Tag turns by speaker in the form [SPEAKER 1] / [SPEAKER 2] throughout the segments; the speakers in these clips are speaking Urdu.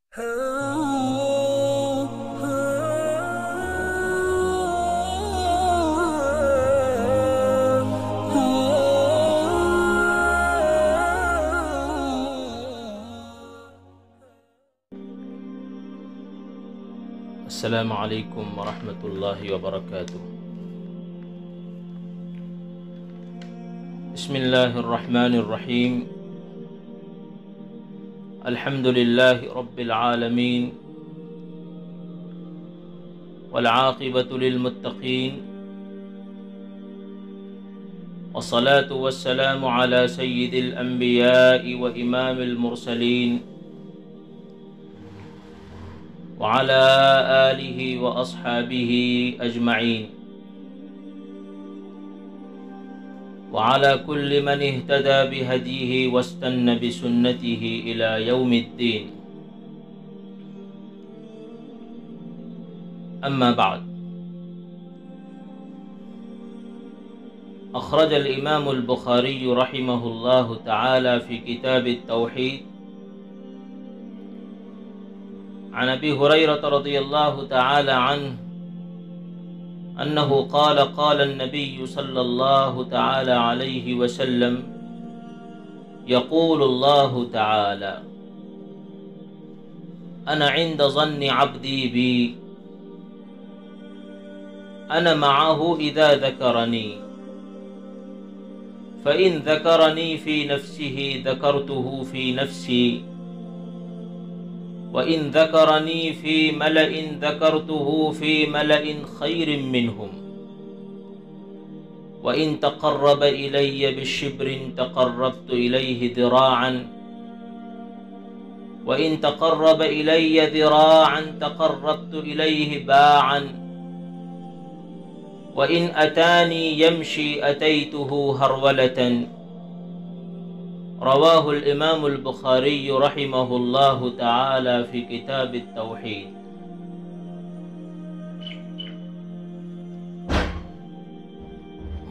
[SPEAKER 1] السلام علیکم ورحمۃ اللہ وبرکاتہ۔ بسم اللہ الرحمن الرحیم۔ الحمد للہ رب العالمین والعاقبۃ للمتقین، والصلاة والسلام علی سید الانبیاء وامام المرسلین وعلى آلہ واصحابہ اجمعین، وعلى كل من اهتدى بهديه واستنى بسنته إلى يوم الدين، أما بعد، أخرج الإمام البخاري رحمه الله تعالى في كتاب التوحيد عن أبي هريرة رضي الله تعالى عنه أنه قال قال النبي صلى الله تعالى عليه وسلم يقول الله تعالى أنا عند ظن عبدي بي أنا معه إذا ذكرني فإن ذكرني في نفسه ذكرته في نفسي وَإِن ذَكَرَنِي فِي مَلَئٍ ذَكَرْتُهُ فِي مَلَئٍ خَيْرٍ مِّنْهُمْ وَإِن تَقَرَّبَ إِلَيَّ بِشِبْرٍ تَقَرَّبْتُ إِلَيْهِ ذِرَاعًا وَإِن تَقَرَّبَ إِلَيَّ ذِرَاعًا تَقَرَّبْتُ إِلَيْهِ بَاعًا وَإِن أَتَانِي يَمْشِي أَتَيْتُهُ هَرْوَلَةً۔ رواہ الامام البخاری رحمہ اللہ تعالی فی کتاب التوحید۔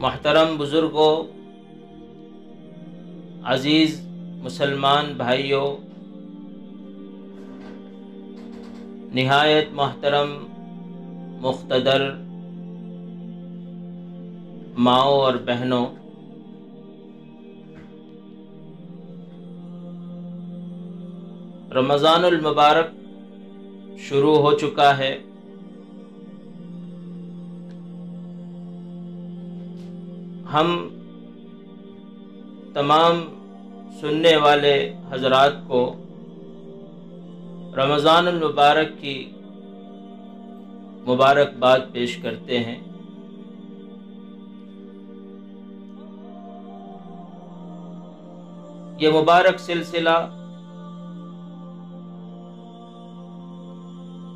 [SPEAKER 1] محترم بزرگوں، عزیز مسلمان بھائیوں، نہایت محترم مقتدر ماؤں اور بہنوں، رمضان المبارک شروع ہو چکا ہے۔ ہم تمام سننے والے حضرات کو رمضان المبارک کی مبارکباد پیش کرتے ہیں۔ یہ مبارک سلسلہ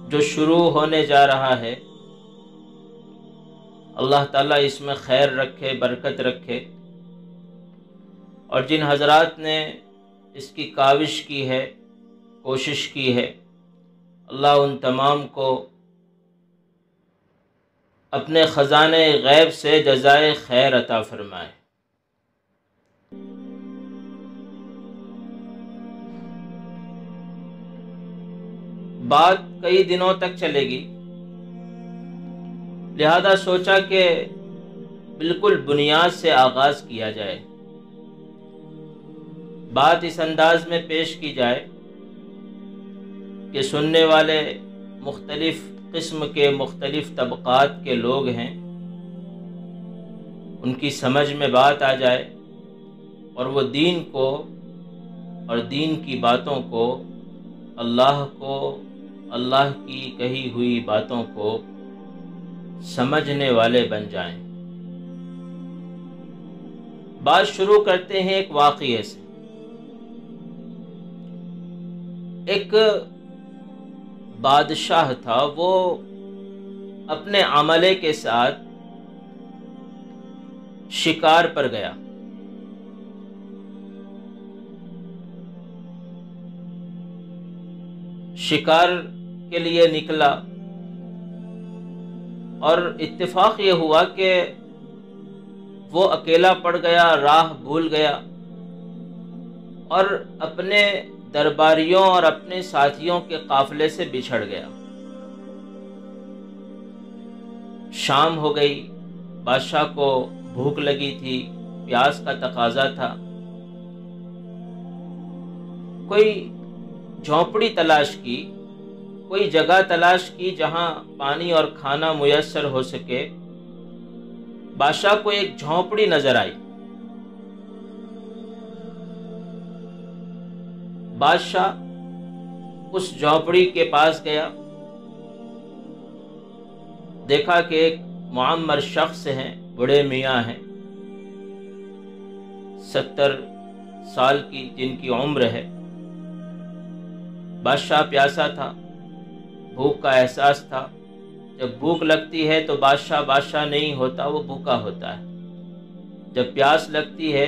[SPEAKER 1] جو شروع ہونے جا رہا ہے، اللہ تعالیٰ اس میں خیر رکھے، برکت رکھے، اور جن حضرات نے اس کی کاوش کی ہے، کوشش کی ہے، اللہ ان تمام کو اپنے خزانے غیب سے جزائے خیر عطا فرمائے۔ بات کئی دنوں تک چلے گی، لہذا سوچا کہ بالکل بنیاد سے آغاز کیا جائے، بات اس انداز میں پیش کی جائے کہ سننے والے مختلف قسم کے مختلف طبقات کے لوگ ہیں، ان کی سمجھ میں بات آ جائے اور وہ دین کو اور دین کی باتوں کو، اللہ کی کہی ہوئی باتوں کو سمجھنے والے بن جائیں۔ بات شروع کرتے ہیں ایک واقعے سے۔ ایک بادشاہ تھا، وہ اپنے عملے کے ساتھ شکار پر گیا۔ شکار کے لیے نکلا اور اتفاق یہ ہوا کہ وہ اکیلا پڑ گیا، راہ بھول گیا اور اپنے درباریوں اور اپنے ساتھیوں کے قافلے سے بچھڑ گیا۔ شام ہو گئی، بادشاہ کو بھوک لگی تھی، پیاس کا تقاضا تھا۔ کوئی جھونپڑی تلاش کی، کوئی جگہ تلاش کی جہاں پانی اور کھانا میسر ہو سکے۔ بادشاہ کو ایک جھونپڑی نظر آئی۔ بادشاہ اس جھونپڑی کے پاس گیا، دیکھا کہ ایک معمر شخص ہیں، بڑے میاں ہیں، 70 سال کی جن کی عمر ہے۔ بادشاہ پیاسا تھا، بھوک کا احساس تھا۔ جب بھوک لگتی ہے تو بادشاہ نہیں ہوتا، وہ بھوکا ہوتا ہے۔ جب پیاس لگتی ہے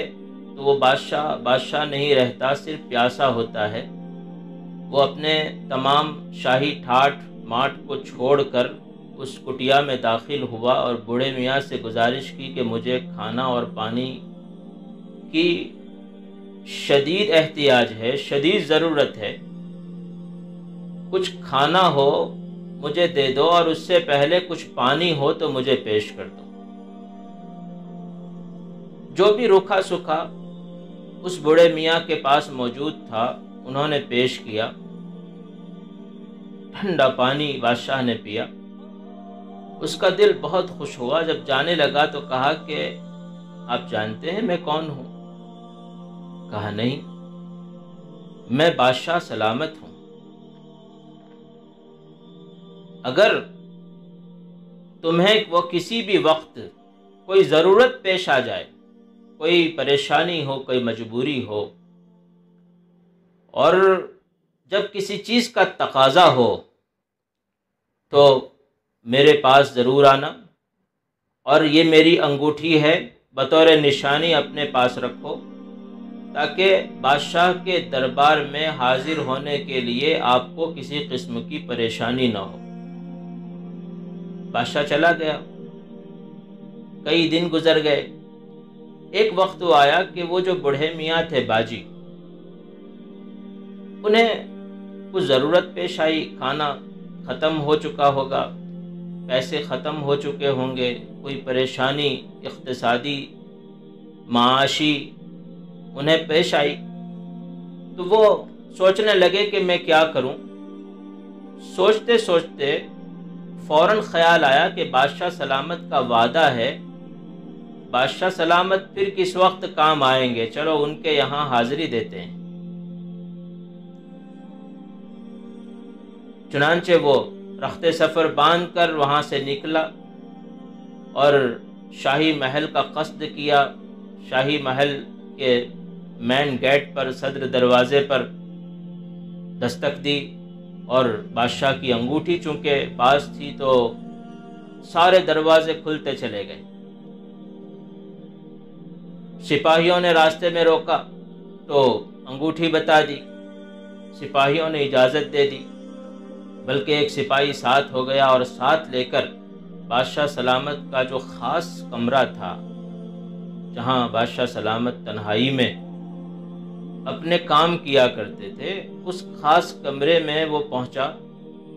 [SPEAKER 1] تو وہ بادشاہ نہیں رہتا، صرف پیاسا ہوتا ہے۔ وہ اپنے تمام شاہی ٹھاٹ ماٹ کو چھوڑ کر اس کٹیا میں داخل ہوا اور بوڑھے میاں سے گزارش کی کہ مجھے کھانا اور پانی کی شدید احتیاج ہے، شدید ضرورت ہے۔ کچھ کھانا ہو مجھے دے دو، اور اس سے پہلے کچھ پانی ہو تو مجھے پیش کر دو۔ جو بھی روکھا سکھا اس بوڑھے میاں کے پاس موجود تھا انہوں نے پیش کیا۔ ٹھنڈا پانی بادشاہ نے پیا، اس کا دل بہت خوش ہوا۔ جب جانے لگا تو کہا کہ آپ جانتے ہیں میں کون ہوں؟ کہا نہیں، میں بادشاہ سلامت ہوں۔ اگر تمہیں وہ کسی بھی وقت کوئی ضرورت پیش آ جائے، کوئی پریشانی ہو، کوئی مجبوری ہو، اور جب کسی چیز کا تقاضا ہو تو میرے پاس ضرور آنا، اور یہ میری انگوٹھی ہے، بطور نشانی اپنے پاس رکھو، تاکہ بادشاہ کے دربار میں حاضر ہونے کے لیے آپ کو کسی قسم کی پریشانی نہ ہو۔ بادشاہ چلا گیا، کئی دن گزر گئے۔ ایک وقت وہ آیا کہ وہ جو بوڑھے میاں تھے باجی، انہیں کچھ ضرورت پیش آئی، کھانا ختم ہو چکا ہوگا، پیسے ختم ہو چکے ہوں گے، کوئی پریشانی اقتصادی معاشی انہیں پیش آئی، تو وہ سوچنے لگے کہ میں کیا کروں۔ سوچتے سوچتے فوراً خیال آیا کہ بادشاہ سلامت کا وعدہ ہے، بادشاہ سلامت پھر کس وقت کام آئیں گے، چلو ان کے یہاں حاضری دیتے ہیں۔ چنانچہ وہ رخت سفر باندھ کر وہاں سے نکلا اور شاہی محل کا قصد کیا۔ شاہی محل کے مین گیٹ پر، صدر دروازے پر دستک دی، اور بادشاہ کی انگوٹھی چونکہ پاس تھی تو سارے دروازے کھلتے چلے گئے۔ سپاہیوں نے راستے میں روکا تو انگوٹھی بتا دی، سپاہیوں نے اجازت دے دی، بلکہ ایک سپاہی ساتھ ہو گیا اور ساتھ لے کر بادشاہ سلامت کا جو خاص کمرہ تھا، جہاں بادشاہ سلامت تنہائی میں اپنے کام کیا کرتے تھے، اس خاص کمرے میں وہ پہنچا،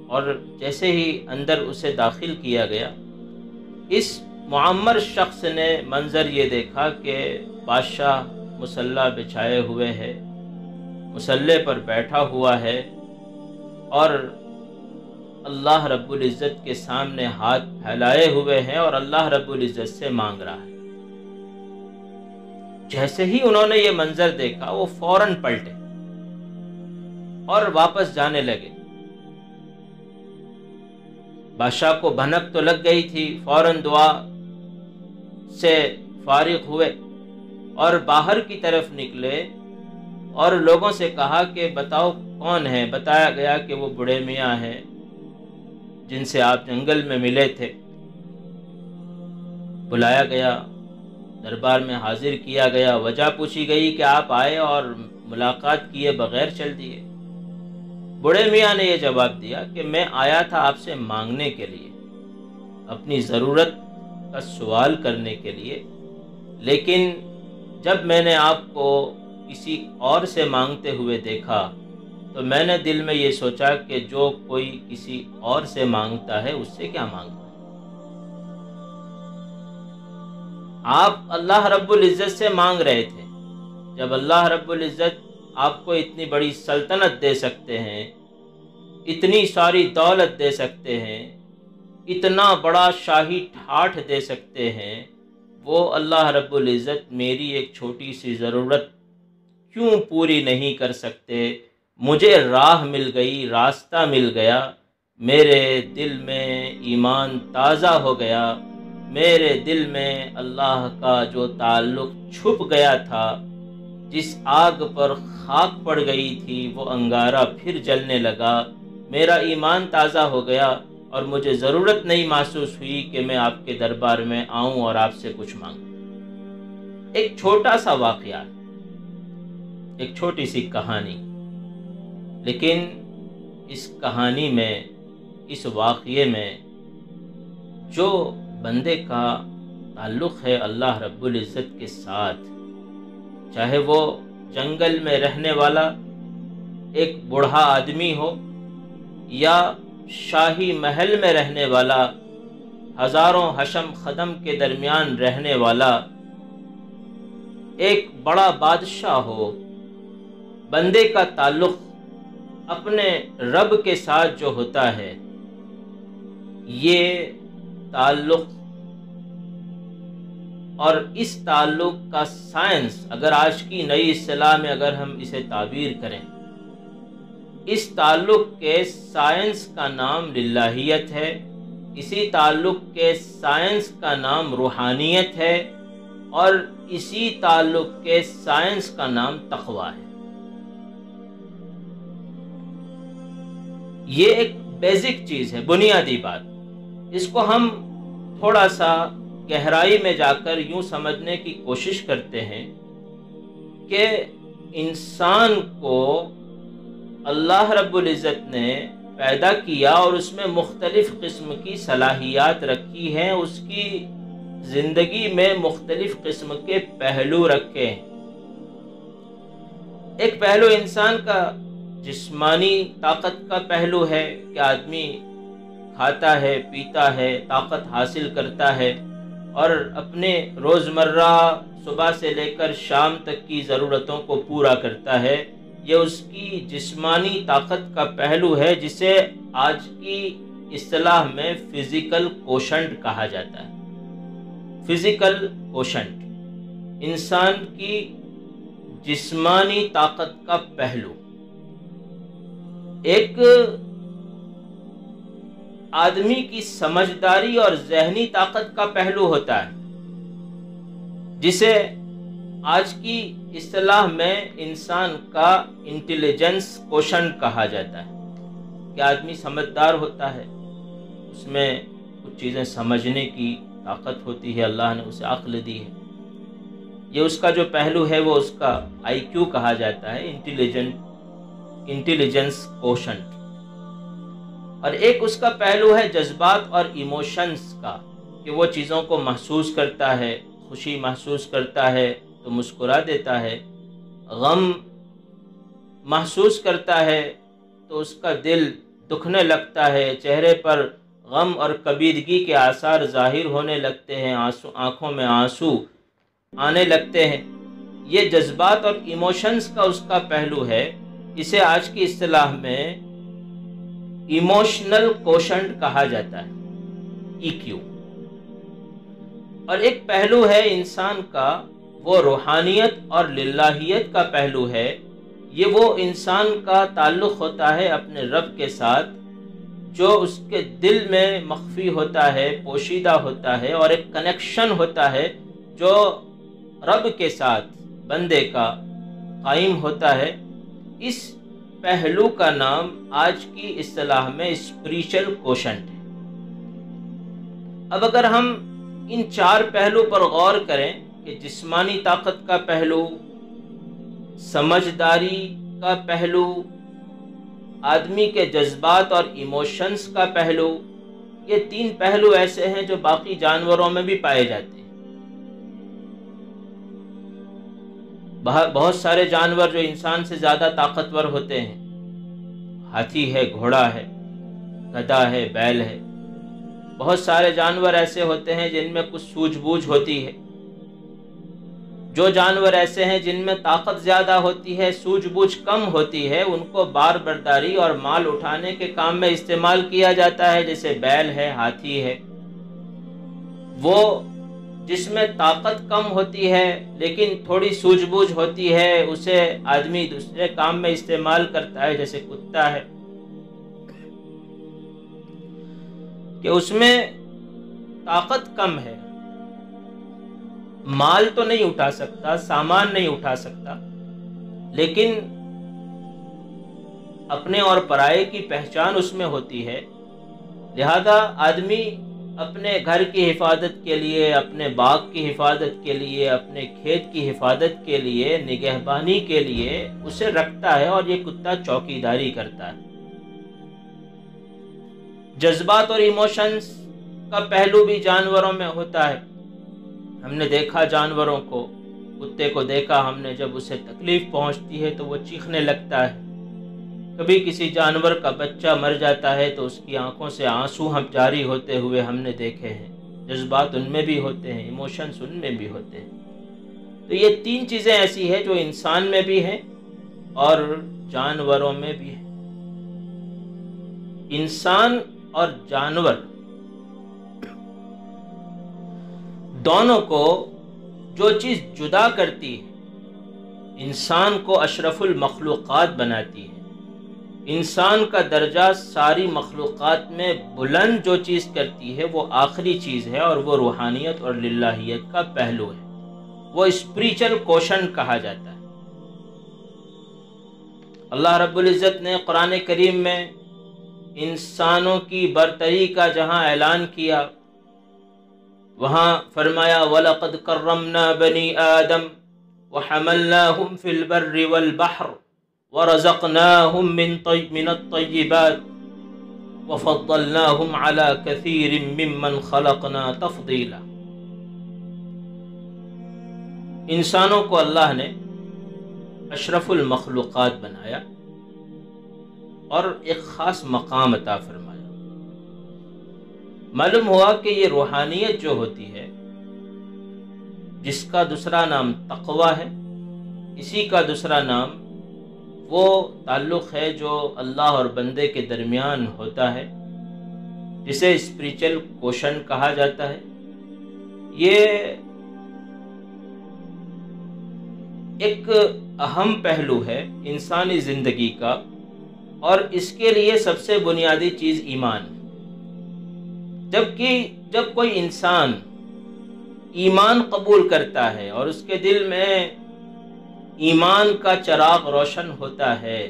[SPEAKER 1] اور جیسے ہی اندر اسے داخل کیا گیا، اس معمر شخص نے منظر یہ دیکھا کہ بادشاہ مصلی بچھائے ہوئے ہے، مصلی پر بیٹھا ہوا ہے، اور اللہ رب العزت کے سامنے ہاتھ پھیلائے ہوئے ہیں اور اللہ رب العزت سے مانگ رہا ہے۔ جیسے ہی انہوں نے یہ منظر دیکھا وہ فوراً پلٹے اور واپس جانے لگے۔ بادشاہ کو بھنک تو لگ گئی تھی، فوراً دعا سے فارغ ہوئے اور باہر کی طرف نکلے اور لوگوں سے کہا کہ بتاؤ کون ہے؟ بتایا گیا کہ وہ بوڑھے میاں ہیں جن سے آپ جنگل میں ملے تھے۔ بلایا گیا، دربار میں حاضر کیا گیا، وجہ پوچھی گئی کہ آپ آئے اور ملاقات کیے بغیر چل دیے۔ بوڑھے میاں نے یہ جواب دیا کہ میں آیا تھا آپ سے مانگنے کے لیے، اپنی ضرورت کا سوال کرنے کے لیے، لیکن جب میں نے آپ کو کسی اور سے مانگتے ہوئے دیکھا تو میں نے دل میں یہ سوچا کہ جو کوئی کسی اور سے مانگتا ہے اس سے کیا مانگتا ہے؟ آپ اللہ رب العزت سے مانگ رہے تھے۔ جب اللہ رب العزت آپ کو اتنی بڑی سلطنت دے سکتے ہیں، اتنی ساری دولت دے سکتے ہیں، اتنا بڑا شاہی ٹھاٹھ دے سکتے ہیں، وہ اللہ رب العزت میری ایک چھوٹی سی ضرورت کیوں پوری نہیں کر سکتے؟ مجھے راہ مل گئی، راستہ مل گیا، میرے دل میں ایمان تازہ ہو گیا، میرے دل میں اللہ کا جو تعلق چھپ گیا تھا، جس آگ پر خاک پڑ گئی تھی وہ انگارہ پھر جلنے لگا، میرا ایمان تازہ ہو گیا اور مجھے ضرورت نہیں محسوس ہوئی کہ میں آپ کے دربار میں آؤں اور آپ سے کچھ مانگوں۔ ایک چھوٹا سا واقعہ، ایک چھوٹی سی کہانی، لیکن اس کہانی میں، اس واقعے میں جو بندے کا تعلق ہے اللہ رب العزت کے ساتھ، چاہے وہ جنگل میں رہنے والا ایک بوڑھا آدمی ہو یا شاہی محل میں رہنے والا، ہزاروں حشم خدم کے درمیان رہنے والا ایک بڑا بادشاہ ہو، بندے کا تعلق اپنے رب کے ساتھ جو ہوتا ہے، یہ تعلق اور اس تعلق کا سائنس، اگر آج کی نئی اصطلاح میں اگر ہم اسے تعبیر کریں، اس تعلق کے سائنس کا نام للہیت ہے، اسی تعلق کے سائنس کا نام روحانیت ہے، اور اسی تعلق کے سائنس کا نام تقویٰ ہے۔ یہ ایک بیسک چیز ہے، بنیادی بات۔ اس کو ہم تھوڑا سا گہرائی میں جا کر یوں سمجھنے کی کوشش کرتے ہیں کہ انسان کو اللہ رب العزت نے پیدا کیا اور اس میں مختلف قسم کی صلاحیات رکھی ہیں، اس کی زندگی میں مختلف قسم کے پہلو رکھے ہیں۔ ایک پہلو انسان کا جسمانی طاقت کا پہلو ہے کہ آدمی کھاتا ہے، پیتا ہے، طاقت حاصل کرتا ہے اور اپنے روزمرہ صبح سے لے کر شام تک کی ضرورتوں کو پورا کرتا ہے۔ یہ اس کی جسمانی طاقت کا پہلو ہے، جسے آج کی اصطلاح میں فزیکل کوشنٹ کہا جاتا ہے۔ فزیکل کوشنٹ، انسان کی جسمانی طاقت کا پہلو۔ ایک آدمی کی سمجھداری اور ذہنی طاقت کا پہلو ہوتا ہے، جسے آج کی اصطلاح میں انسان کا انٹیلیجنس کوشنٹ کہا جاتا ہے کہ آدمی سمجھدار ہوتا ہے، اس میں کچھ چیزیں سمجھنے کی طاقت ہوتی ہے، اللہ نے اسے عقل دی ہے۔ یہ اس کا جو پہلو ہے وہ اس کا آئی کیو کہا جاتا ہے، انٹیلیجنس کوشنٹ۔ اور ایک اس کا پہلو ہے جذبات اور ایموشنز کا، کہ وہ چیزوں کو محسوس کرتا ہے، خوشی محسوس کرتا ہے تو مسکرا دیتا ہے، غم محسوس کرتا ہے تو اس کا دل دکھنے لگتا ہے، چہرے پر غم اور کبیدگی کے آثار ظاہر ہونے لگتے ہیں، آنکھوں میں آنسو آنے لگتے ہیں۔ یہ جذبات اور ایموشنز کا اس کا پہلو ہے، اسے آج کی اصطلاح میں ایموشنل کوشنٹ کہا جاتا ہے، ای کیو۔ اور ایک پہلو ہے انسان کا، وہ روحانیت اور للہیت کا پہلو ہے۔ یہ وہ انسان کا تعلق ہوتا ہے اپنے رب کے ساتھ، جو اس کے دل میں مخفی ہوتا ہے، پوشیدہ ہوتا ہے، اور ایک کنیکشن ہوتا ہے جو رب کے ساتھ بندے کا قائم ہوتا ہے۔ اس پہلو کا نام آج کی اصطلاح میں اسپریچل کوشنٹ ہے۔ اب اگر ہم ان چار پہلو پر غور کریں کہ جسمانی طاقت کا پہلو، سمجھداری کا پہلو، آدمی کے جذبات اور ایموشنز کا پہلو، یہ تین پہلو ایسے ہیں جو باقی جانوروں میں بھی پائے جاتے ہیں۔ بہت سارے جانور جو انسان سے زیادہ طاقتور ہوتے ہیں، ہاتھی ہے، گھوڑا ہے، گدھا ہے، بیل ہے۔ بہت سارے جانور ایسے ہوتے ہیں جن میں کچھ سوجھ بوجھ ہوتی ہے۔ جو جانور ایسے ہیں جن میں طاقت زیادہ ہوتی ہے، سوجھ بوجھ کم ہوتی ہے، ان کو بار برداری اور مال اٹھانے کے کام میں استعمال کیا جاتا ہے، جیسے بیل ہے، ہاتھی ہے۔ وہ جس میں طاقت کم ہوتی ہے لیکن تھوڑی سوجھ بوجھ ہوتی ہے، اسے آدمی دوسرے کام میں استعمال کرتا ہے، جیسے کتا ہے، کہ اس میں طاقت کم ہے، مال تو نہیں اٹھا سکتا، سامان نہیں اٹھا سکتا، لیکن اپنے اور پرائے کی پہچان اس میں ہوتی ہے۔ لہذا آدمی اپنے گھر کی حفاظت کے لیے، اپنے باغ کی حفاظت کے لیے، اپنے کھیت کی حفاظت کے لیے، نگہبانی کے لیے اسے رکھتا ہے، اور یہ کتا چوکیداری کرتا ہے۔ جذبات اور ایموشنز کا پہلو بھی جانوروں میں ہوتا ہے۔ ہم نے دیکھا جانوروں کو، کتے کو دیکھا ہم نے، جب اسے تکلیف پہنچتی ہے تو وہ چیخنے لگتا ہے۔ کبھی کسی جانور کا بچہ مر جاتا ہے تو اس کی آنکھوں سے آنسو ہم جاری ہوتے ہوئے ہم نے دیکھے ہیں۔ جذبات ان میں بھی ہوتے ہیں، ایموشنز ان میں بھی ہوتے ہیں۔ تو یہ تین چیزیں ایسی ہیں جو انسان میں بھی ہیں اور جانوروں میں بھی ہیں۔ انسان اور جانور دونوں کو جو چیز جدا کرتی ہے، انسان کو اشرف المخلوقات بناتی ہے، انسان کا درجہ ساری مخلوقات میں بلند جو چیز کرتی ہے وہ آخری چیز ہے، اور وہ روحانیت اور للہیت کا پہلو ہے، وہ اسپریچل کوشن کہا جاتا ہے۔ اللہ رب العزت نے قرآن کریم میں انسانوں کی برتری کا جہاں اعلان کیا، وہاں فرمایا وَلَقَدْ كَرَّمْنَا بَنِي آدَمَ وَحَمَلْنَاهُمْ فِي الْبَرِّ وَالْبَحْرِ وَرَزَقْنَاهُمْ مِنَ الطَّيِّبَاتِ وَفَضَّلْنَاهُمْ عَلَى كَثِيرٍ مِّمَّنْ خَلَقْنَا تَفْضِيلًا۔ انسانوں کو اللہ نے اشرف المخلوقات بنایا اور ایک خاص مقام عطا فرمایا۔ معلوم ہوا کہ یہ روحانیت جو ہوتی ہے، جس کا دوسرا نام تقوی ہے، اسی کا دوسرا نام وہ تعلق ہے جو اللہ اور بندے کے درمیان ہوتا ہے، جسے اسپریچل کوشن کہا جاتا ہے۔ یہ ایک اہم پہلو ہے انسانی زندگی کا، اور اس کے لیے سب سے بنیادی چیز ایمان۔ جبکہ جب کوئی انسان ایمان قبول کرتا ہے اور اس کے دل میں ایمان کا چراغ روشن ہوتا ہے،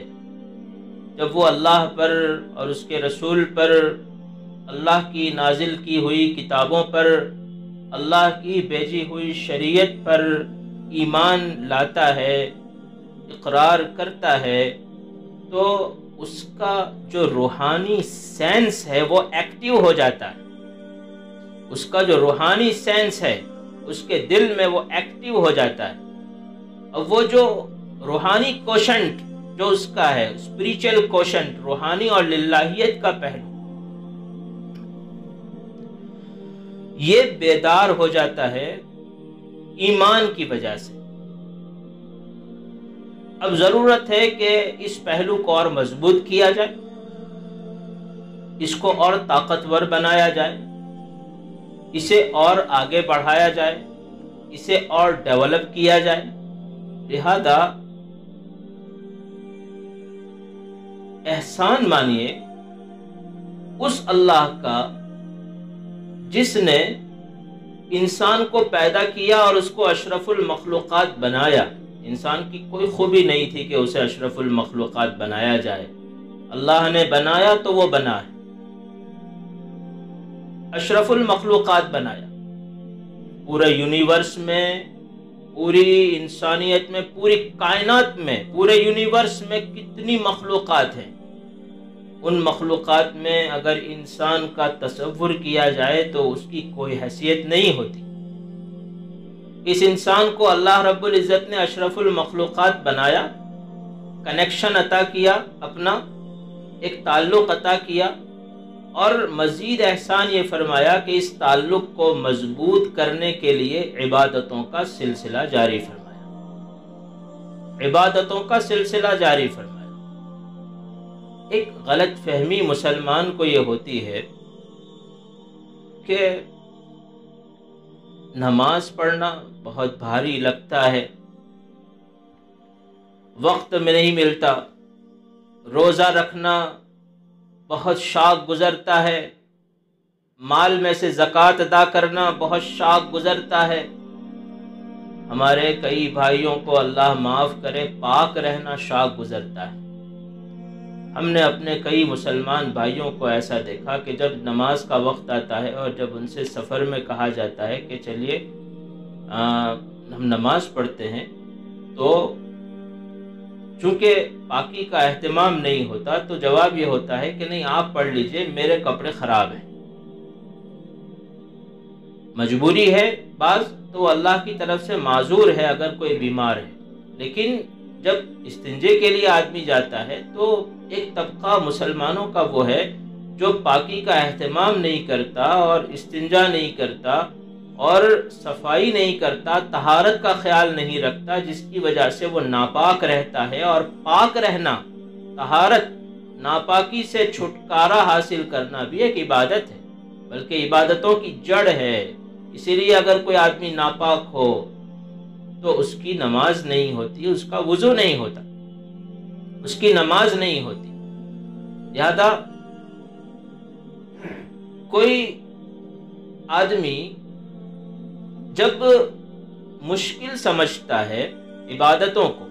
[SPEAKER 1] جب وہ اللہ پر اور اس کے رسول پر، اللہ کی نازل کی ہوئی کتابوں پر، اللہ کی بھیجی ہوئی شریعت پر ایمان لاتا ہے، اقرار کرتا ہے، تو اس کا جو روحانی سینس ہے وہ ایکٹیو ہو جاتا ہے۔ اس کا جو روحانی سینس ہے اس کے دل میں وہ ایکٹیو ہو جاتا ہے۔ اب وہ جو روحانی کوشنٹ جو اس کا ہے، اسپریچل کوشنٹ، روحانی اور للہیت کا پہلو، یہ بیدار ہو جاتا ہے ایمان کی وجہ سے۔ اب ضرورت ہے کہ اس پہلو کو اور مضبوط کیا جائے، اس کو اور طاقتور بنایا جائے، اسے اور آگے بڑھایا جائے، اسے اور ڈیولپ کیا جائے۔ لہذا احسان مانیے اس اللہ کا جس نے انسان کو پیدا کیا اور اس کو اشرف المخلوقات بنایا۔ انسان کی کوئی خوبی نہیں تھی کہ اسے اشرف المخلوقات بنایا جائے، اللہ نے بنایا تو وہ بنا ہے، اشرف المخلوقات بنایا۔ پورے یونیورس میں، پوری انسانیت میں، پوری کائنات میں، پورے یونیورس میں کتنی مخلوقات ہیں، ان مخلوقات میں اگر انسان کا تصور کیا جائے تو اس کی کوئی حیثیت نہیں ہوتی۔ اس انسان کو اللہ رب العزت نے اشرف المخلوقات بنایا، کنیکشن عطا کیا اپنا، ایک تعلق عطا کیا، اور مزید احسان یہ فرمایا کہ اس تعلق کو مضبوط کرنے کے لیے عبادتوں کا سلسلہ جاری فرمایا، عبادتوں کا سلسلہ جاری فرمایا۔ ایک غلط فہمی مسلمان کو یہ ہوتی ہے کہ نماز پڑھنا بہت بھاری لگتا ہے، وقت میں نہیں ملتا، روزہ رکھنا بہت شاق گزرتا ہے، مال میں سے زکوٰۃ ادا کرنا بہت شاق گزرتا ہے۔ ہمارے کئی بھائیوں کو اللہ معاف کرے پاک رہنا شاق گزرتا ہے۔ ہم نے اپنے کئی مسلمان بھائیوں کو ایسا دیکھا کہ جب نماز کا وقت آتا ہے اور جب ان سے سفر میں کہا جاتا ہے کہ چلیے ہم نماز پڑھتے ہیں، تو چونکہ پاکی کا اہتمام نہیں ہوتا تو جواب یہ ہوتا ہے کہ نہیں آپ پڑھ لیجئے، میرے کپڑے خراب ہیں۔ مجبوری ہے بعض تو اللہ کی طرف سے معذور ہے اگر کوئی بیمار ہے، لیکن جب استنجے کے لیے آدمی جاتا ہے تو ایک طبقہ مسلمانوں کا وہ ہے جو پاکی کا اہتمام نہیں کرتا اور استنجا نہیں کرتا اور صفائی نہیں کرتا، طہارت کا خیال نہیں رکھتا، جس کی وجہ سے وہ ناپاک رہتا ہے۔ اور پاک رہنا، طہارت، ناپاکی سے چھٹکارا حاصل کرنا بھی ایک عبادت ہے، بلکہ عبادتوں کی جڑ ہے۔ اسی لیے اگر کوئی آدمی ناپاک ہو تو اس کی نماز نہیں ہوتی، اس کا وضو نہیں ہوتا، اس کی نماز نہیں ہوتی۔ لہذا کوئی آدمی جب مشکل سمجھتا ہے عبادتوں کو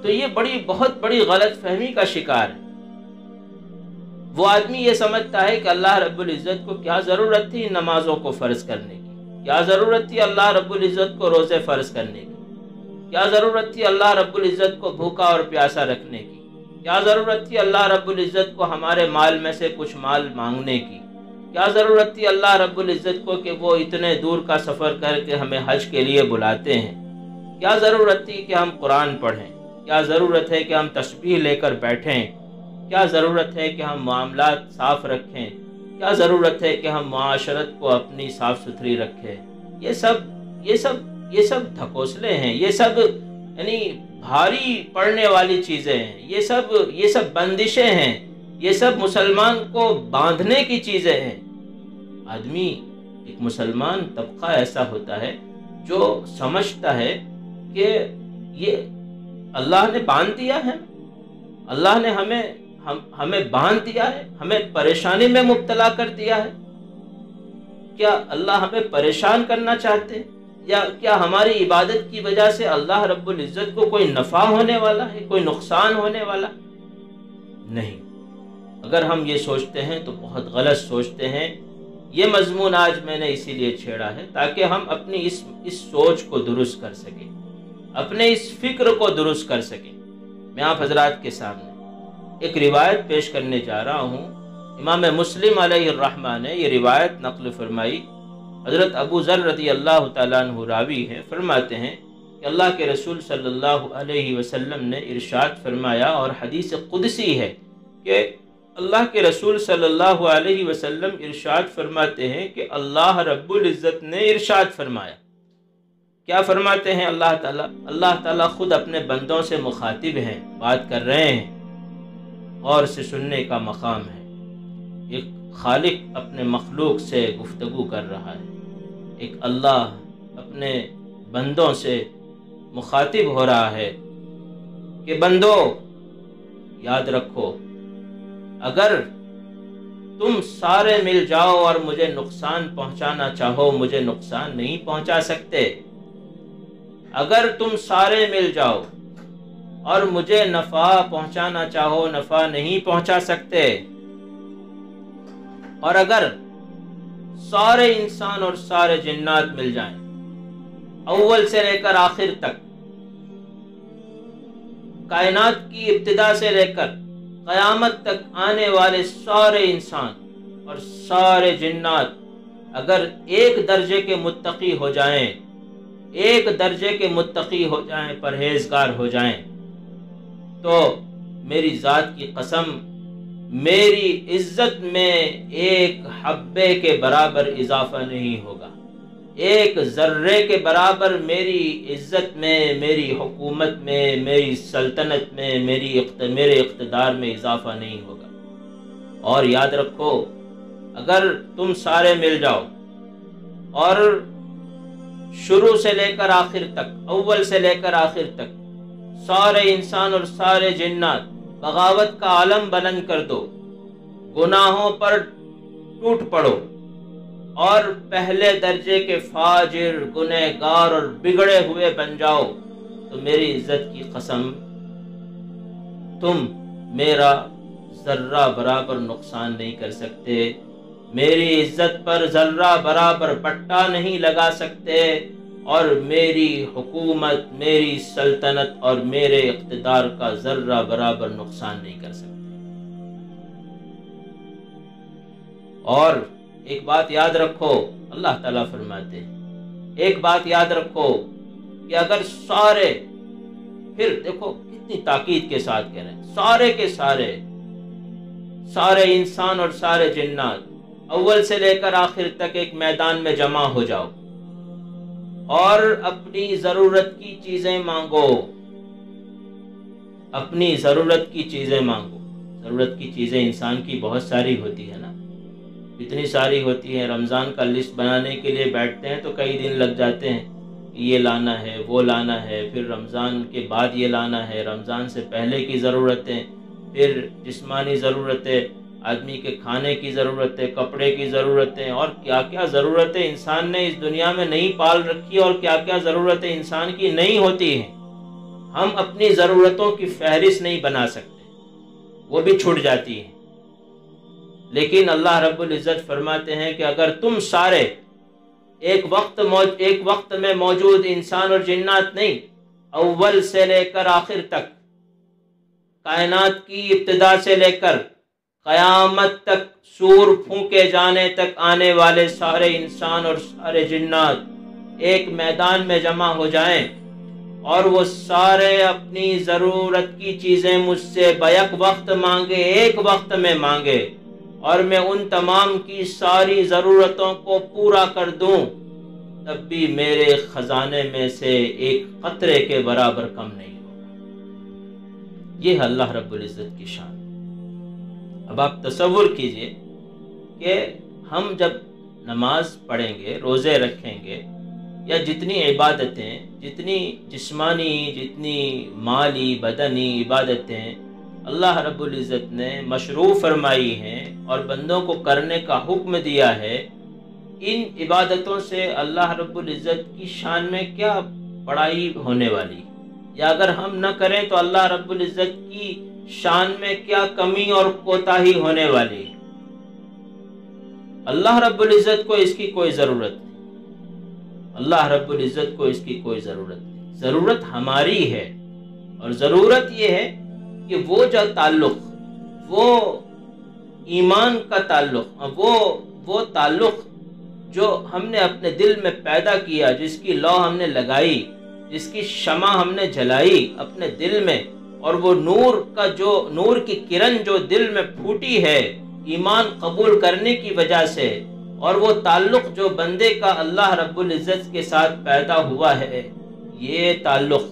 [SPEAKER 1] تو یہ بہت بڑی غلط فہمی کا شکار ہے۔ وہ آدمی یہ سمجھتا ہے کہ اللہ رب العزت کو کیا ضرورت تھی نمازوں کو فرض کرنے کی، کیا ضرورت تھی اللہ رب العزت کو روزے فرض کرنے کی، کیا ضرورت تھی اللہ رب العزت کو بھوکا اور پیاسا رکھنے کی، کیا ضرورت تھی اللہ رب العزت کو ہمارے مال میں سے کچھ مال مانگنے کی، کیا ضرورت تھی اللہ رب العزت کو کہ وہ اتنے دور کا سفر کر کے ہمیں حج کے لیے بلاتے ہیں، کیا ضرورت تھی کہ ہم قرآن پڑھیں، کیا ضرورت ہے کہ ہم تسبیح لے کر بیٹھیں، کیا ضرورت ہے کہ ہم معاملات صاف رکھیں، کیا ضرورت ہے کہ ہم معاشرت کو اپنی صاف ستھری رکھیں۔ یہ سب دھکوسلے ہیں، یہ سب یعنی بھاری پڑنے والی چیزیں ہیں، یہ سب بندشیں ہیں، یہ سب مسلمان کو باندھنے کی چیزیں ہیں۔ آدمی، ایک مسلمان طبقہ ایسا ہوتا ہے جو سمجھتا ہے کہ یہ اللہ نے باندھ دیا ہے، اللہ نے ہمیں باندھ دیا ہے، ہمیں پریشانی میں مبتلا کر دیا ہے۔ کیا اللہ ہمیں پریشان کرنا چاہتے ہیں؟ یا کیا ہماری عبادت کی وجہ سے اللہ رب العزت کو کوئی نفع ہونے والا ہے، کوئی نقصان ہونے والا؟ نہیں۔ اگر ہم یہ سوچتے ہیں تو بہت غلط سوچتے ہیں۔ یہ مضمون آج میں نے اسی لیے چھیڑا ہے تاکہ ہم اپنی اس سوچ کو درست کر سکیں، اپنے اس فکر کو درست کر سکیں۔ میں آپ حضرات کے سامنے ایک روایت پیش کرنے جا رہا ہوں۔ امام مسلم علیہ الرحمہ نے یہ روایت نقل فرمائی۔ حضرت ابو ذر رضی اللہ تعالیٰ عنہ راوی ہیں، فرماتے ہیں کہ اللہ کے رسول صلی اللہ علیہ وسلم نے ارشاد فرمایا، اور حدیث قدسی ہے کہ اللہ کے رسول صلی اللہ علیہ وسلم ارشاد فرماتے ہیں کہ اللہ رب العزت نے ارشاد فرمایا۔ کیا فرماتے ہیں اللہ تعالیٰ خود اپنے بندوں سے مخاطب ہیں، بات کر رہے ہیں، غور سے سننے کا مقام ہے۔ ایک خالق اپنے مخلوق سے گفتگو کر رہا ہے، ایک اللہ اپنے بندوں سے مخاطب ہو رہا ہے کہ بندو یاد رکھو، اگر تم سارے مل جاؤ اور مجھے نقصان پہنچانا چاہو، مجھے نقصان نہیں پہنچا سکتے۔ اگر تم سارے مل جاؤ اور مجھے نفع پہنچانا چاہو، نفع نہیں پہنچا سکتے۔ اور اگر سارے انسان اور سارے جنات مل جائیں، اول سے لے کر آخر تک، کائنات کی ابتدا سے لے کر قیامت تک آنے والے سارے انسان اور سارے جنات اگر ایک درجے کے متقی ہو جائیں، ایک درجے کے متقی ہو جائیں، پرہیزگار ہو جائیں، تو میری ذات کی قسم، میری عزت میں ایک حبے کے برابر اضافہ نہیں ہوگا، ایک ذرے کے برابر میری عزت میں، میری حکومت میں، میری سلطنت میں، میرے اقتدار میں اضافہ نہیں ہوگا۔ اور یاد رکھو، اگر تم سارے مل جاؤ اور شروع سے لے کر آخر تک، اول سے لے کر آخر تک سارے انسان اور سارے جنات بغاوت کا علم بلند کر دو، گناہوں پر ٹوٹ پڑو اور پہلے درجے کے فاجر، گنہگار اور بگڑے ہوئے بن جاؤ، تو میری عزت کی قسم تم میرا ذرہ برابر نقصان نہیں کر سکتے، میری عزت پر ذرہ برابر پٹا نہیں لگا سکتے، اور میری حکومت، میری سلطنت اور میرے اقتدار کا ذرہ برابر نقصان نہیں کر سکتے۔ اور ایک بات یاد رکھو، اللہ تعالیٰ فرماتے ہیں، ایک بات یاد رکھو کہ اگر سارے، پھر دیکھو کتنی تاکید کے ساتھ کہہ رہے ہیں، سارے کے سارے انسان اور سارے جنات اول سے لے کر آخر تک ایک میدان میں جمع ہو جاؤ اور اپنی ضرورت کی چیزیں مانگو، اپنی ضرورت کی چیزیں مانگو۔ ضرورت کی چیزیں انسان کی بہت ساری ہوتی ہے نا، اتنی ساری ہوتی ہیں، رمضان کا لسٹ بنانے کے لیے بیٹھتے ہیں تو کئی دن لگ جاتے ہیں، یہ لانا ہے، وہ لانا ہے، پھر رمضان کے بعد یہ لانا ہے، رمضان سے پہلے کی ضرورتیں، پھر جسمانی ضرورتیں، آدمی کے کھانے کی ضرورتیں، کپڑے کی ضرورتیں، اور کیا کیا ضرورتیں انسان نے اس دنیا میں نہیں پال رکھی، اور کیا کیا ضرورتیں انسان کی نہیں ہوتی ہیں۔ ہم اپنی ضرورتوں کی فہرست نہیں بنا سکتے، وہ بھی چھوٹ جاتی ہیں۔ لیکن اللہ رب العزت فرماتے ہیں کہ اگر تم سارے ایک وقت میں موجود انسان اور جنات نہیں، اول سے لے کر آخر تک، کائنات کی ابتدا سے لے کر قیامت تک، سور پھونکے جانے تک آنے والے سارے انسان اور سارے جنات ایک میدان میں جمع ہو جائیں اور وہ سارے اپنی ضرورت کی چیزیں مجھ سے بیک وقت مانگے، ایک وقت میں مانگے، اور میں ان تمام کی ساری ضرورتوں کو پورا کر دوں، تب بھی میرے خزانے میں سے ایک قطرے کے برابر کم نہیں ہوگا۔ یہ ہے اللہ رب العزت کی شان۔ اب آپ تصور کیجئے کہ ہم جب نماز پڑھیں گے، روزے رکھیں گے، یا جتنی عبادتیں، جتنی جسمانی، جتنی مالی بدنی عبادتیں اللہ رب العزت نے مشروع فرمائی ہیں اور بندوں کو کرنے کا حکم دیا ہے، ان عبادتوں سے اللہ رب العزت کی شان میں کیا بڑائی ہونے والی، یا اگر ہم نہ کریں تو اللہ رب العزت کی شان میں کیا کمی اور کوتاہی ہونے والی۔ اللہ رب العزت کو اس کی کوئی ضرورت نہیں، اللہ رب العزت کو اس کی کوئی ضرورت نہیں، ضرورت ہماری ہے، اور ضرورت یہ ہے کہ وہ جو تعلق، وہ ایمان کا تعلق، وہ تعلق جو ہم نے اپنے دل میں پیدا کیا، جس کی لو ہم نے لگائی، جس کی شمع ہم نے جلائی اپنے دل میں، اور وہ نور کی کرن جو دل میں پھوٹی ہے ایمان قبول کرنے کی وجہ سے، اور وہ تعلق جو بندے کا اللہ رب العزت کے ساتھ پیدا ہوا ہے، یہ تعلق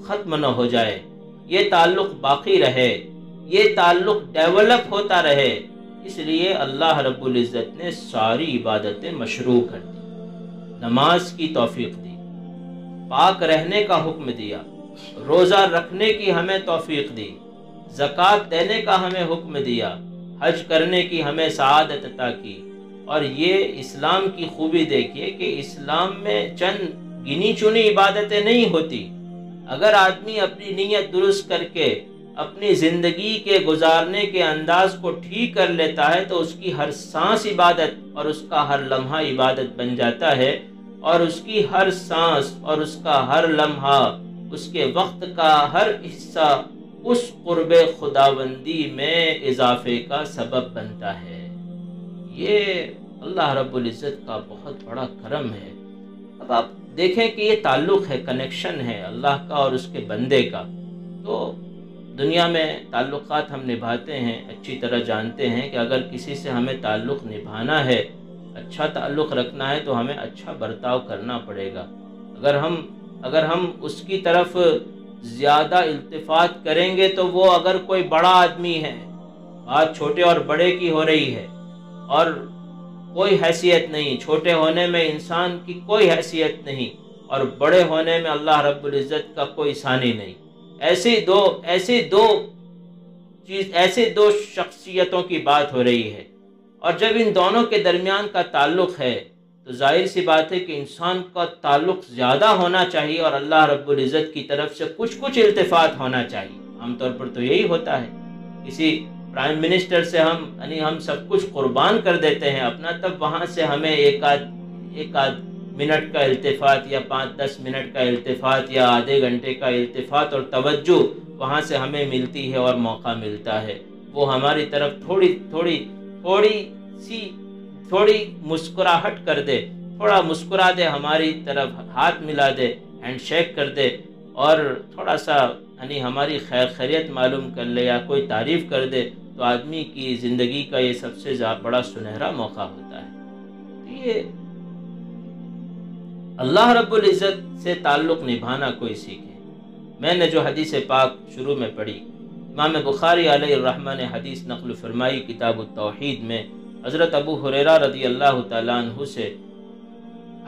[SPEAKER 1] ختم نہ ہو جائے، یہ تعلق باقی رہے، یہ تعلق ڈیولپ ہوتا رہے، اس لیے اللہ رب العزت نے ساری عبادتیں مشروع کر دی، نماز کی توفیق دی، پاک رہنے کا حکم دیا، روزہ رکھنے کی ہمیں توفیق دی، زکوٰۃ دینے کا ہمیں حکم دیا، حج کرنے کی ہمیں سعادت عطا کی۔ اور یہ اسلام کی خوبی دیکھیے کہ اسلام میں چند گنی چنی عبادتیں نہیں ہوتی، اگر آدمی اپنی نیت درست کر کے اپنی زندگی کے گزارنے کے انداز کو ٹھیک کر لیتا ہے تو اس کی ہر سانس عبادت اور اس کا ہر لمحہ عبادت بن جاتا ہے، اور اس کی ہر سانس اور اس کا ہر لمحہ، اس کے وقت کا ہر حصہ اس قرب خداوندی میں اضافے کا سبب بنتا ہے۔ یہ اللہ رب العزت کا بہت بڑا کرم ہے۔ اب آپ دیکھیں کہ یہ تعلق ہے، کنیکشن ہے اللہ کا اور اس کے بندے کا، تو دنیا میں تعلقات ہم نبھاتے ہیں، اچھی طرح جانتے ہیں کہ اگر کسی سے ہمیں تعلق نبھانا ہے، اچھا تعلق رکھنا ہے تو ہمیں اچھا برتاؤ کرنا پڑے گا۔ اگر ہم اس کی طرف زیادہ التفات کریں گے تو وہ اگر کوئی بڑا آدمی ہے، بات چھوٹے اور بڑے کی ہو رہی ہے اور کوئی حیثیت نہیں، چھوٹے ہونے میں انسان کی کوئی حیثیت نہیں اور بڑے ہونے میں اللہ رب العزت کا کوئی ثانی نہیں، ایسے دو شخصیتوں کی بات ہو رہی ہے، اور جب ان دونوں کے درمیان کا تعلق ہے تو ظاہر سی بات ہے کہ انسان کا تعلق زیادہ ہونا چاہیے اور اللہ رب العزت کی طرف سے کچھ التفات ہونا چاہیے۔ عام طور پر تو یہی ہوتا ہے، کسی پرائم منسٹر سے ہم سب کچھ قربان کر دیتے ہیں اپنا، تب وہاں سے ہمیں ایک آدھ منٹ کا التفات یا 5-10 منٹ کا التفات یا آدھے گھنٹے کا التفات اور توجہ وہاں سے ہمیں ملتی ہے اور موقع ملتا ہے، وہ ہماری طرف تھوڑی مسکراہٹ کر دے، تھوڑا مسکرا دے، ہماری طرف ہاتھ ملا دے، ہینڈ شیک کر دے اور تھوڑا سا ہماری خیریت معلوم کر لے یا کوئی تعریف کر دے، تو آدمی کی زندگی کا یہ سب سے بڑا سنہرا موقع ہوتا ہے۔ تو یہ اللہ رب العزت سے تعلق نبھانا کوئی سیکھے۔ میں نے جو حدیث پاک شروع میں پڑھی، امام بخاری علیہ الرحمہ نے حدیث نقل فرمائی کتاب التوحید میں، حضرت ابو ہریرہ رضی اللہ تعالیٰ عنہ سے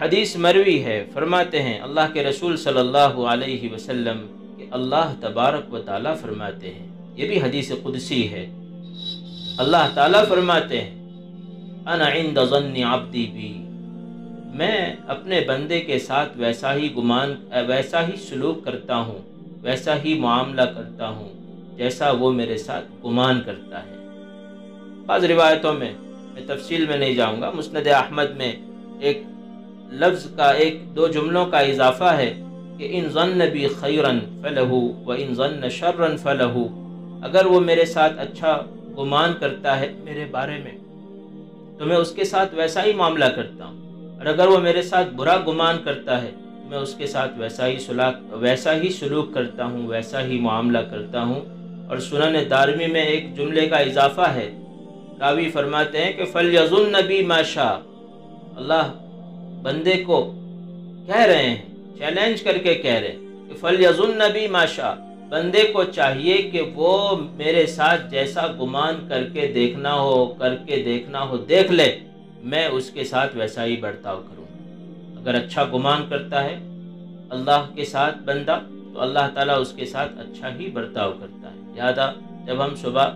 [SPEAKER 1] حدیث مروی ہے، فرماتے ہیں اللہ کے رسول صلی اللہ علیہ وسلم کہ اللہ تبارک و تعالیٰ فرماتے ہیں، یہ بھی حدیث قدسی ہے، اللہ تعالیٰ فرماتے ہیں انا عند ظن عبدی بی، میں اپنے بندے کے ساتھ ویسا ہی سلوک کرتا ہوں، ویسا ہی معاملہ کرتا ہوں جیسا وہ میرے ساتھ گمان کرتا ہے۔ بعض روایتوں میں تفصیل میں نہیں جاؤں گا، مسند احمد میں ایک لفظ کا 1-2 جملوں کا اضافہ ہے کہ ان ظن بی خیرا فلہ وان ظن شرا فلہ، اگر وہ میرے ساتھ اچھا گمان کرتا ہے میرے بارے میں تو میں اس کے ساتھ ویسا ہی معاملہ کرتا ہوں، اور اگر وہ میرے ساتھ برا گمان کرتا ہے تو میں اس کے ساتھ ویسا ہی سلوک کرتا ہوں، ویسا ہی معاملہ کرتا ہوں۔ اور سنن دارمی میں ایک جملے کا اضافہ ہے، راوی فرماتے ہیں کہ فَلْيَظُنَّ بِي مَا شَاءَ، اللہ بندے کو کہہ رہے ہیں، چیلنج کر کے کہہ رہے ہیں کہ فَلْيَظُنَّ بِي مَا شَاءَ، بندے کو چاہیے کہ وہ میرے ساتھ جیسا گمان کر کے دیکھنا ہو دیکھ لے، میں اس کے ساتھ ویسا ہی برتاؤ کروں۔ اگر اچھا گمان کرتا ہے اللہ کے ساتھ بندہ تو اللہ تعالیٰ اس کے ساتھ اچھا ہی برتاؤ کرتا ہے۔ لہذا جب ہم صبح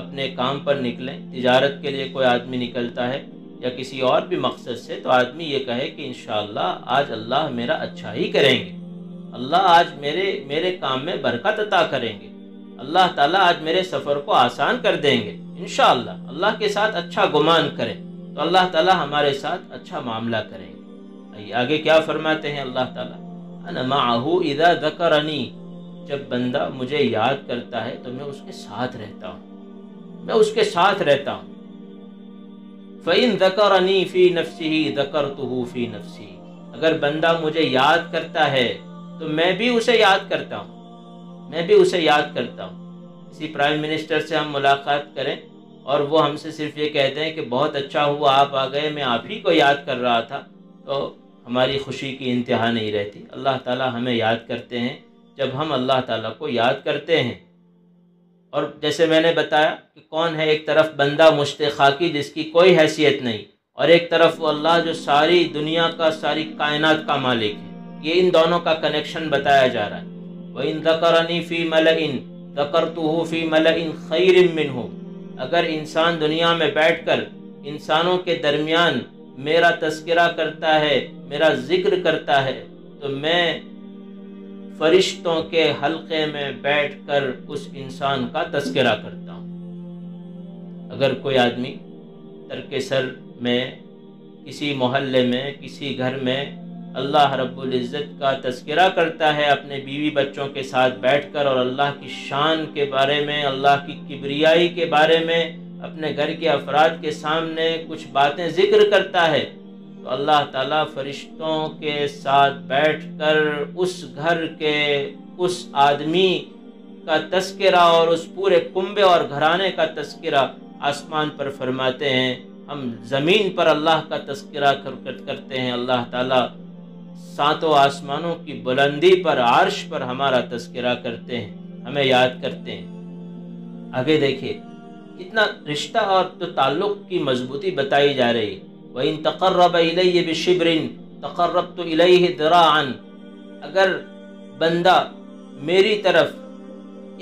[SPEAKER 1] اپنے کام پر نکلیں، تجارت کے لیے کوئی آدمی نکلتا ہے یا کسی اور بھی مقصد سے، تو آدمی یہ کہے کہ انشاءاللہ آج اللہ میرا اچھا ہی کریں گے، اللہ آج میرے کام میں برکت عطا کریں گے، اللہ تعالیٰ آج میرے سفر کو آسان کر دیں گے، انشاءاللہ اللہ کے ساتھ اچھا گمان کریں تو اللہ تعالیٰ ہمارے ساتھ اچھا معاملہ کریں گے۔ آگے کیا فرماتے ہیں اللہ تعالیٰ، انا معہ اذا ذکرنی، جب بندہ مجھے یاد کرتا ہے تو میں اس کے ساتھ رہتا ہوں، فَإِن ذَكَرَنِي فِي نَفْسِهِ ذَكَرْتُهُ فِي نَفْسِي، اگر بندہ مجھے یاد کرتا ہے تو میں بھی اسے یاد کرتا ہوں۔ کسی پرائم منسٹر سے ہم ملاقات کریں اور وہ ہم سے صرف یہ کہتے ہیں کہ بہت اچھا ہوا آپ آ گئے، میں آپ ہی کو یاد کر رہا تھا، تو ہماری خوشی کی انتہا نہیں رہتی۔ اللہ تعالیٰ ہمیں یاد کرتے ہیں جب ہم اللہ تعالیٰ کو یاد کرتے ہیں۔ اور جیسے میں نے بتایا کہ کون ہے، ایک طرف بندہ مشت خاکی جس کی کوئی حیثیت نہیں، اور ایک طرف وہ اللہ جو ساری دنیا کا، ساری کائنات کا مالک ہے، یہ ان دونوں کا کنیکشن بتایا جا رہا ہے۔ وَإِن ذَكَرَنِي فِي مَلَئٍ ذَكَرْتُهُ فِي مَلَئٍ خَيْرٍ مِّنْهُ، اگر انسان دنیا میں بیٹھ کر انسانوں کے درمیان میرا تذکرہ کرتا ہے، میرا ذکر کرتا ہے، تو میں فرشتوں کے حلقے میں بیٹھ کر اس انسان کا تذکرہ کرتا ہوں۔ اگر کوئی آدمی ترک سر میں، کسی محلے میں، کسی گھر میں اللہ رب العزت کا تذکرہ کرتا ہے اپنے بیوی بچوں کے ساتھ بیٹھ کر، اور اللہ کی شان کے بارے میں، اللہ کی کبریائی کے بارے میں اپنے گھر کے افراد کے سامنے کچھ باتیں ذکر کرتا ہے، تو اللہ تعالیٰ فرشتوں کے ساتھ بیٹھ کر اس گھر کے اس آدمی کا تذکرہ اور اس پورے کنبے اور گھرانے کا تذکرہ آسمان پر فرماتے ہیں، ہم زمین پر اللہ کا تذکرہ کرتے ہیں، اللہ تعالیٰ ساتوں آسمانوں کی بلندی پر عرش پر ہمارا تذکرہ کرتے ہیں، ہمیں یاد کرتے ہیں۔ آگے دیکھیے کتنا رشتہ اور تو تعلق کی مضبوطی بتائی جا رہی ہے۔ وَإِن تَقَرَّبَ إِلَيَّ بِشِبْرٍ تَقَرَّبْتُ إِلَيْهِ ذِرَاعًا، اگر بندہ میری طرف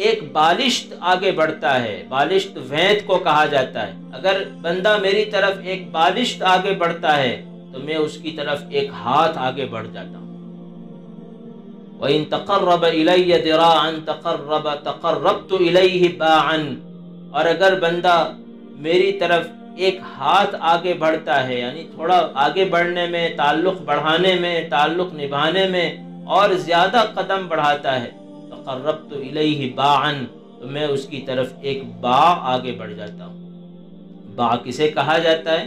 [SPEAKER 1] ایک بالشت آگے بڑھتا ہے، بالشت وینت کو کہا جاتا ہے، اگر بندہ میری طرف ایک بالشت آگے بڑھتا ہے تو میں اس کی طرف ایک ہاتھ آگے بڑھ جاتا ہوں۔ وَإِن تَقَرَّبَ إِلَيَّ ذِرَاعًا تَقَرَّبْتُ إِلَيْهِ بَاعًا، اور اگر بندہ میری طرف ایک ہاتھ آگے بڑھتا ہے، یعنی تھوڑا آگے بڑھنے میں، تعلق بڑھانے میں، تعلق نبھانے میں اور زیادہ قدم بڑھاتا ہے، تقربت الیہ باعا، تو میں اس کی طرف ایک باع آگے بڑھ جاتا ہوں۔ باع کسے کہا جاتا ہے؟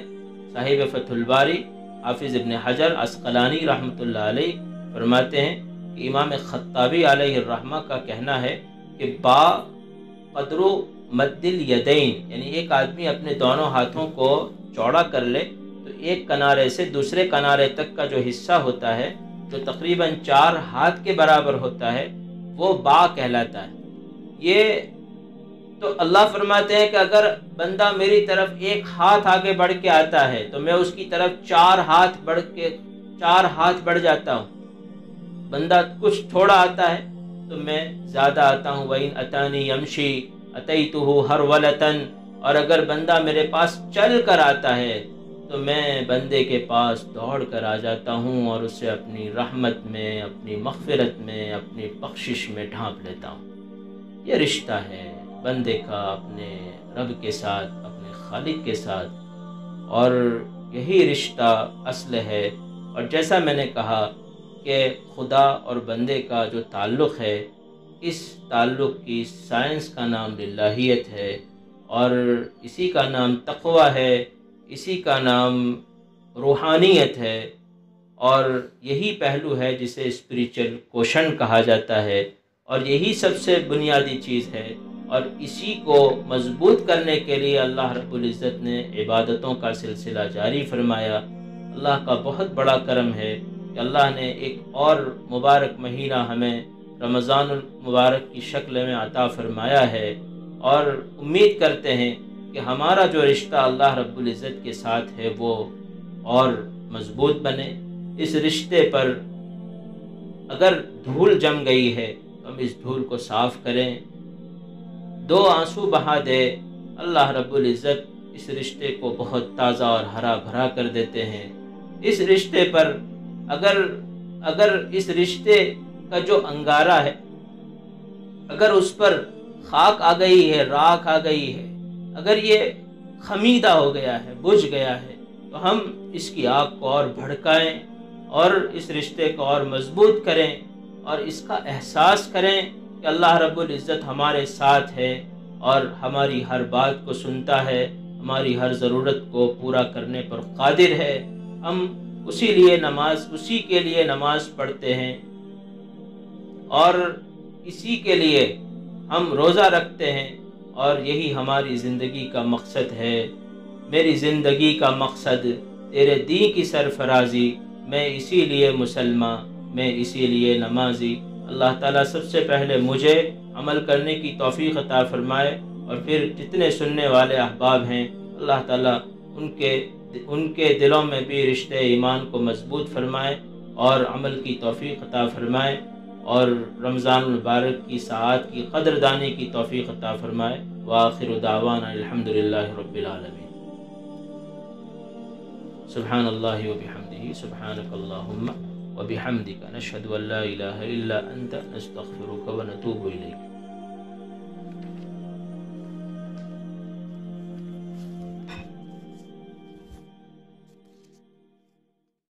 [SPEAKER 1] صاحب فتح الباری حافظ ابن حجر عسقلانی رحمۃ اللہ علیہ فرماتے ہیں کہ امام خطابی علیہ الرحمہ کا کہنا ہے کہ باع قدر مد الیدین، یعنی ایک آدمی اپنے دونوں ہاتھوں کو چوڑا کر لے تو ایک کنارے سے دوسرے کنارے تک کا جو حصہ ہوتا ہے، جو تقریباً 4 ہاتھ کے برابر ہوتا ہے، وہ باع کہلاتا ہے۔ یہ تو اللہ فرماتے ہیں کہ اگر بندہ میری طرف ایک ہاتھ آگے بڑھ کے آتا ہے تو میں اس کی طرف 4 ہاتھ بڑھ جاتا ہوں۔ بندہ کچھ تھوڑا آتا ہے تو میں زیادہ آتا ہوں۔ وَإِنْ أَتَانِي يَمْشِي أَتَيْتُهُ هَرْوَلَةً، اور اگر بندہ میرے پاس چل کر آتا ہے تو میں بندے کے پاس دوڑ کر آ جاتا ہوں اور اسے اپنی رحمت میں، اپنی مغفرت میں، اپنی بخشش میں ڈھانپ لیتا ہوں۔ یہ رشتہ ہے بندے کا اپنے رب کے ساتھ، اپنے خالق کے ساتھ، اور یہی رشتہ اصل ہے۔ اور جیسا میں نے کہا کہ خدا اور بندے کا جو تعلق ہے، اس تعلق کی سائنس کا نام للہیت ہے، اور اسی کا نام تقوی ہے، اسی کا نام روحانیت ہے، اور یہی پہلو ہے جسے اسپریچل کوشن کہا جاتا ہے، اور یہی سب سے بنیادی چیز ہے۔ اور اسی کو مضبوط کرنے کے لیے اللہ رب العزت نے عبادتوں کا سلسلہ جاری فرمایا۔ اللہ کا بہت بڑا کرم ہے کہ اللہ نے ایک اور مبارک مہینہ ہمیں رمضان المبارک کی شکل میں عطا فرمایا ہے، اور امید کرتے ہیں کہ ہمارا جو رشتہ اللہ رب العزت کے ساتھ ہے وہ اور مضبوط بنے۔ اس رشتے پر اگر دھول جم گئی ہے تو ہم اس دھول کو صاف کریں، 2 آنسو بہا دے، اللہ رب العزت اس رشتے کو بہت تازہ اور ہرا بھرا کر دیتے ہیں۔ اس رشتے پر اگر اس رشتے کا جو انگارہ ہے، اگر اس پر خاک آ گئی ہے، راکھ آ گئی ہے، اگر یہ خمیدہ ہو گیا ہے، بجھ گیا ہے، تو ہم اس کی آگ کو اور بھڑکائیں اور اس رشتے کو اور مضبوط کریں، اور اس کا احساس کریں کہ اللہ رب العزت ہمارے ساتھ ہے اور ہماری ہر بات کو سنتا ہے، ہماری ہر ضرورت کو پورا کرنے پر قادر ہے۔ ہم اسی کے لیے نماز پڑھتے ہیں، اور اسی کے لیے ہم روزہ رکھتے ہیں، اور یہی ہماری زندگی کا مقصد ہے۔ میری زندگی کا مقصد تیرے دین کی سرفرازی، میں اسی لیے مسلمان، میں اسی لیے نمازی۔ اللہ تعالیٰ سب سے پہلے مجھے عمل کرنے کی توفیق عطا فرمائے، اور پھر جتنے سننے والے احباب ہیں اللہ تعالیٰ ان کے دلوں میں بھی رشتے ایمان کو مضبوط فرمائے اور عمل کی توفیق عطا فرمائے، اور رمضان المبارک کی ساعات کی قدردانی کی توفیق عطا فرمائے۔ وآخر دعوانا الحمدللہ رب العالمین۔ سبحان اللہ وبحمدہ، سبحانک اللہم وبحمدک، نشہد ان لا الہ الا انت، نستغفرک ونتوب الیک۔